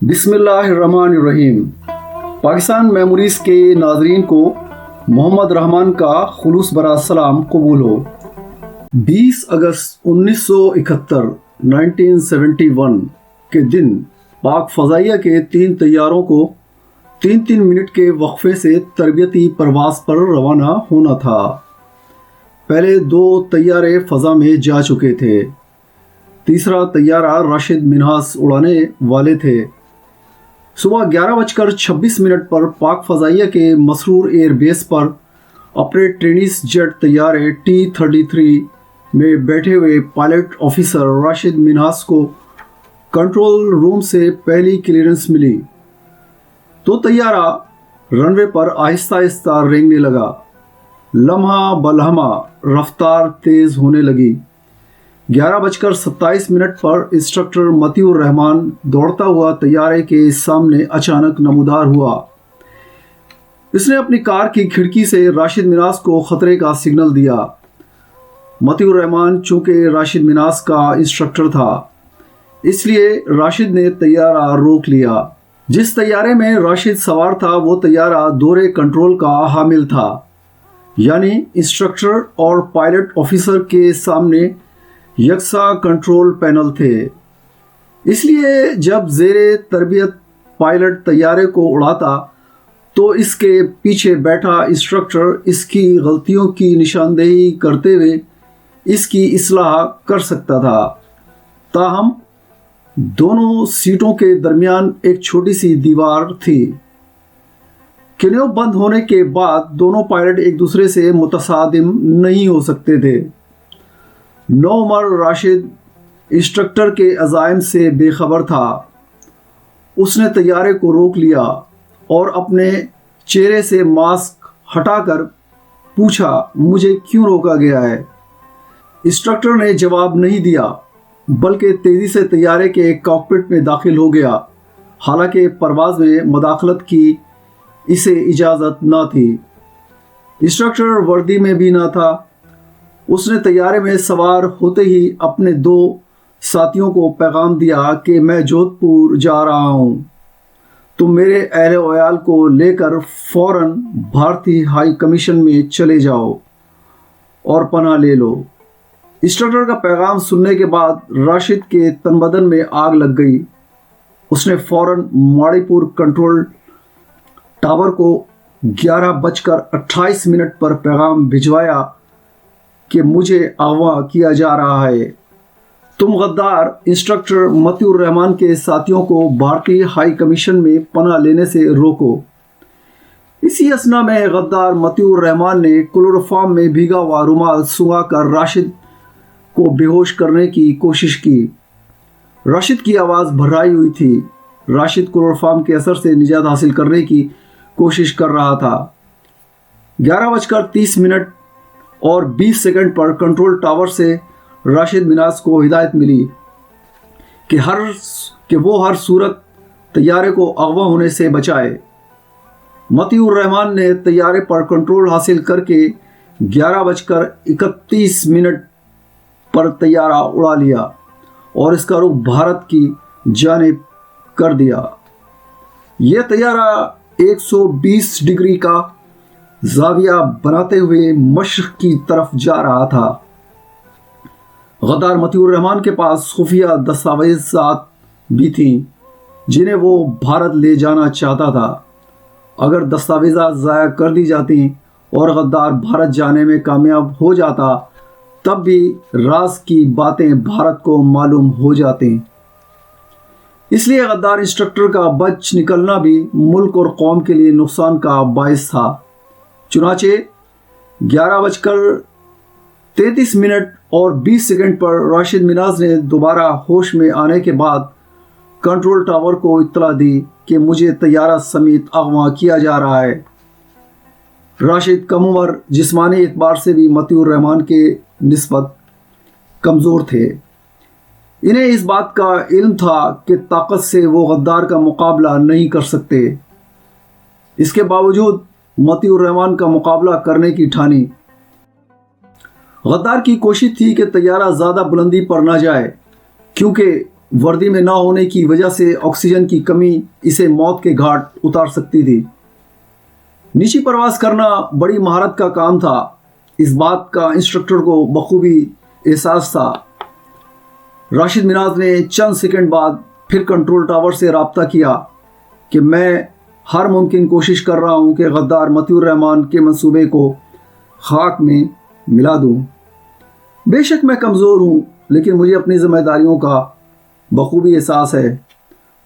बिस्मिल्लाहिर्रहमानिर्रहीम। पाकिस्तान मेमोरीज के नाजरीन को मोहम्मद रहमान का खुलूस बरा सलाम कबूल हो। 20 अगस्त 1971 1971 के दिन पाक फ़ज़ाइया के 3 तैयारों को 3-3 मिनट के वक्फे से तरबियती परवाज़ पर रवाना होना था। पहले 2 तैयारे फ़ज़ा में जा चुके थे। तीसरा तैयारा राशिद मिन्हास उड़ाने वाले थे। सुबह 11:26 पर पाक फ़ज़ाइया के मसरूर एयर बेस पर अपने ट्रेनिस जेट तैयारे T-33 में बैठे हुए पायलट ऑफिसर राशिद मिन्हास को कंट्रोल रूम से पहली क्लियरेंस मिली तो तैयारा रनवे पर आहिस्ता आहिस्ता रेंगने लगा। लम्हा बलहमा रफ्तार तेज़ होने लगी। 11:27 पर इंस्ट्रक्टर मतीउर रहमान दौड़ता हुआ तैयारे के सामने अचानक नमूदार हुआ। इसने अपनी कार की खिड़की से राशिद मिन्हास को खतरे का सिग्नल दिया। मतीउर रहमान चूंकि राशिद मिन्हास का इंस्ट्रक्टर था, इसलिए राशिद ने तैयारा रोक लिया। जिस तैयारे में राशिद सवार था वो तैयारा दोहरे कंट्रोल का हामिल था, यानी इंस्ट्रक्टर और पायलट ऑफिसर के सामने यकसा कंट्रोल पैनल थे। इसलिए जब ज़ेरे तरबियत पायलट तैयारे को उड़ाता तो इसके पीछे बैठा इंस्ट्रक्टर इसकी गलतियों की निशानदेही करते हुए इसकी इस्लाह कर सकता था। ताहम दोनों सीटों के दरमियान एक छोटी सी दीवार थी। किन्यों बंद होने के बाद दोनों पायलट एक दूसरे से मुतसादिम नहीं हो सकते थे। नौमर राशिद इंस्ट्रक्टर के अज़ाइम से बेखबर था। उसने तैयारे को रोक लिया और अपने चेहरे से मास्क हटाकर पूछा, मुझे क्यों रोका गया है? इंस्ट्रक्टर ने जवाब नहीं दिया, बल्कि तेज़ी से तैयारे के कॉकपिट में दाखिल हो गया। हालांकि परवाज़ में मदाखलत की इसे इजाज़त न थी। इंस्ट्रक्टर वर्दी में भी न था। उसने तैयारे में सवार होते ही अपने 2 साथियों को पैगाम दिया कि मैं जोधपुर जा रहा हूँ। तुम मेरे अहले वयाल को लेकर फ़ौरन भारतीय हाई कमीशन में चले जाओ और पनाह ले लो। इंस्ट्रक्टर का पैगाम सुनने के बाद राशिद के तन बदन में आग लग गई। उसने फ़ौरन माड़ीपुर कंट्रोल टावर को 11:28 पर पैगाम भिजवाया कि मुझे अगवा किया जा रहा है। तुम गद्दार इंस्ट्रक्टर मतीउर रहमान के साथियों को भारतीय हाई कमीशन में पनाह लेने से रोको। इसी असना में गद्दार मतीउर रहमान ने क्लोरोफॉर्म में भीगा हुआ रुमाल सुंघा कर राशिद को बेहोश करने की कोशिश की। राशिद की आवाज़ भर्राई हुई थी। राशिद क्लोरोफॉर्म के असर से निजात हासिल करने की कोशिश कर रहा था। 11:30 और 20 सेकंड पर कंट्रोल टावर से राशिद मिन्हास को हिदायत मिली कि वो हर सूरत तैयारे को अगवा होने से बचाए। मतीउर रहमान ने तैयारे पर कंट्रोल हासिल करके 11:31 पर तैयारा उड़ा लिया और इसका रुख भारत की जानिब कर दिया। यह तैयारा 120 डिग्री का ज़ाविया बनाते हुए मशरक़ की तरफ जा रहा था। गद्दार मतीउर रहमान के पास खुफिया दस्तावेज़ात भी थीं जिन्हें वो भारत ले जाना चाहता था। अगर दस्तावेज़ात ज़ाया कर दी जाती और गद्दार भारत जाने में कामयाब हो जाता तब भी राज की बातें भारत को मालूम हो जाती। इसलिए गद्दार इंस्ट्रक्टर का बच निकलना भी मुल्क और कौम के लिए नुकसान का बायस था। चुनाचे 11:33 और 20 सेकंड पर राशिद मिन्हास ने दोबारा होश में आने के बाद कंट्रोल टावर को इत्तला दी कि मुझे तैयारा समेत अगवा किया जा रहा है। राशिद कम उम्र, जिस्मानी एतबार से भी मतीउर रहमान के निस्बत कमज़ोर थे। इन्हें इस बात का इल्म था कि ताकत से वो गद्दार का मुकाबला नहीं कर सकते। इसके बावजूद मतीउर रहमान का मुकाबला करने की ठानी। गद्दार की कोशिश थी कि तैयारा ज़्यादा बुलंदी पर ना जाए, क्योंकि वर्दी में ना होने की वजह से ऑक्सीजन की कमी इसे मौत के घाट उतार सकती थी। नीची परवाज़ करना बड़ी महारत का काम था, इस बात का इंस्ट्रक्टर को बखूबी एहसास था। राशिद मिनाज ने चंद सेकंड बाद फिर कंट्रोल टावर से राब्ता किया कि मैं हर मुमकिन कोशिश कर रहा हूं कि गद्दार मतीउर रहमान के मंसूबे को खाक में मिला दूं। बेशक मैं कमज़ोर हूं, लेकिन मुझे अपनी ज़िम्मेदारियों का बखूबी एहसास है।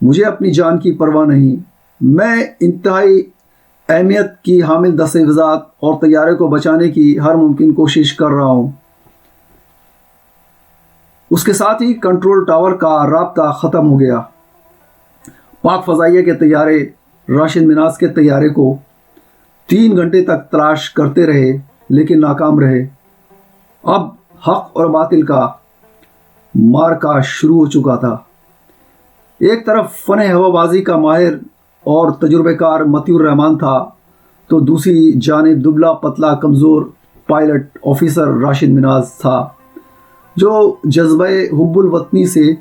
मुझे अपनी जान की परवाह नहीं। मैं इंतहाई अहमियत की हामिल दस्तावेज़ात और तैयारे को बचाने की हर मुमकिन कोशिश कर रहा हूं। उसके साथ ही कंट्रोल टावर का राब्ता ख़त्म हो गया। पाक फ़ज़ाइया के तैयारे राशिद मिनाज के तैयारे को 3 घंटे तक तलाश करते रहे, लेकिन नाकाम रहे। अब हक़ और बातिल का मारका शुरू हो चुका था। एक तरफ फ़न हवाबाजी का माहिर और तजुर्बेकार मतीउर रहमान था, तो दूसरी जानिब दुबला पतला कमज़ोर पायलट ऑफिसर राशिद मिनाज था, जो जज्बे हुब्बुल वतनी से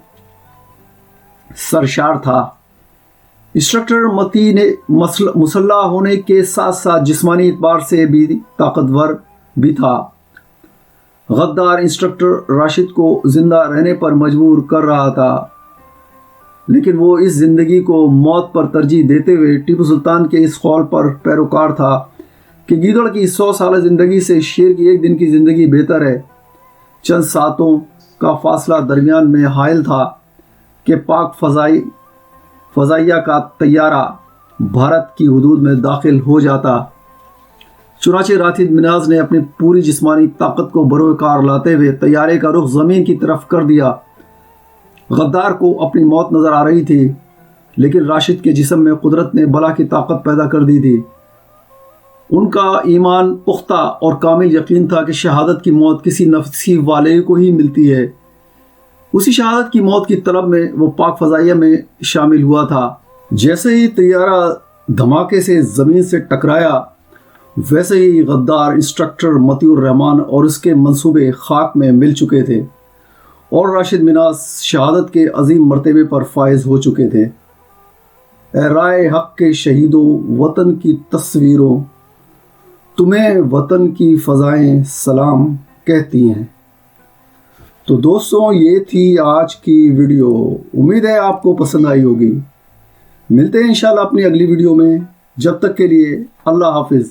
सरशार था। इंस्ट्रक्टर मती ने मुसल्लह होने के साथ साथ जिस्मानी एतबार से भी ताकतवर भी था। गद्दार इंस्ट्रक्टर राशिद को ज़िंदा रहने पर मजबूर कर रहा था, लेकिन वो इस ज़िंदगी को मौत पर तरजीह देते हुए टीपू सुल्तान के इस कौल पर पैरोकार था कि गीदड़ की 100 साल ज़िंदगी से शेर की एक दिन की ज़िंदगी बेहतर है। चंद सातों का फासला दरमियान में हायल था कि पाक फ़ज़ाइया का तैयारा भारत की हदूद में दाखिल हो जाता। चुनाचे राशिद मिनाज ने अपनी पूरी जिस्मानी ताकत को बरोकार लाते हुए तैयारे का रुख ज़मीन की तरफ कर दिया। गद्दार को अपनी मौत नज़र आ रही थी, लेकिन राशिद के जिस्म में कुदरत ने बला की ताकत पैदा कर दी थी। उनका ईमान पुख्ता और कामिल यकीन था कि शहादत की मौत किसी नसीब वाले को ही मिलती है। उसी शहादत की मौत की तलब में वो पाक फ़ज़ाइया में शामिल हुआ था। जैसे ही तैयारा धमाके से ज़मीन से टकराया, वैसे ही गद्दार इंस्ट्रक्टर मतीउर रहमान और उसके मंसूबे खाक में मिल चुके थे और राशिद मिनाज शहादत के अजीम मर्तबे पर फायज हो चुके थे। ए राय हक़ के शहीदों, वतन की तस्वीरों, तुम्हें वतन की फ़ज़ाएं सलाम कहती हैं। तो दोस्तों, ये थी आज की वीडियो। उम्मीद है आपको पसंद आई होगी। मिलते हैं इंशाल्लाह अपनी अगली वीडियो में। जब तक के लिए अल्लाह हाफिज़।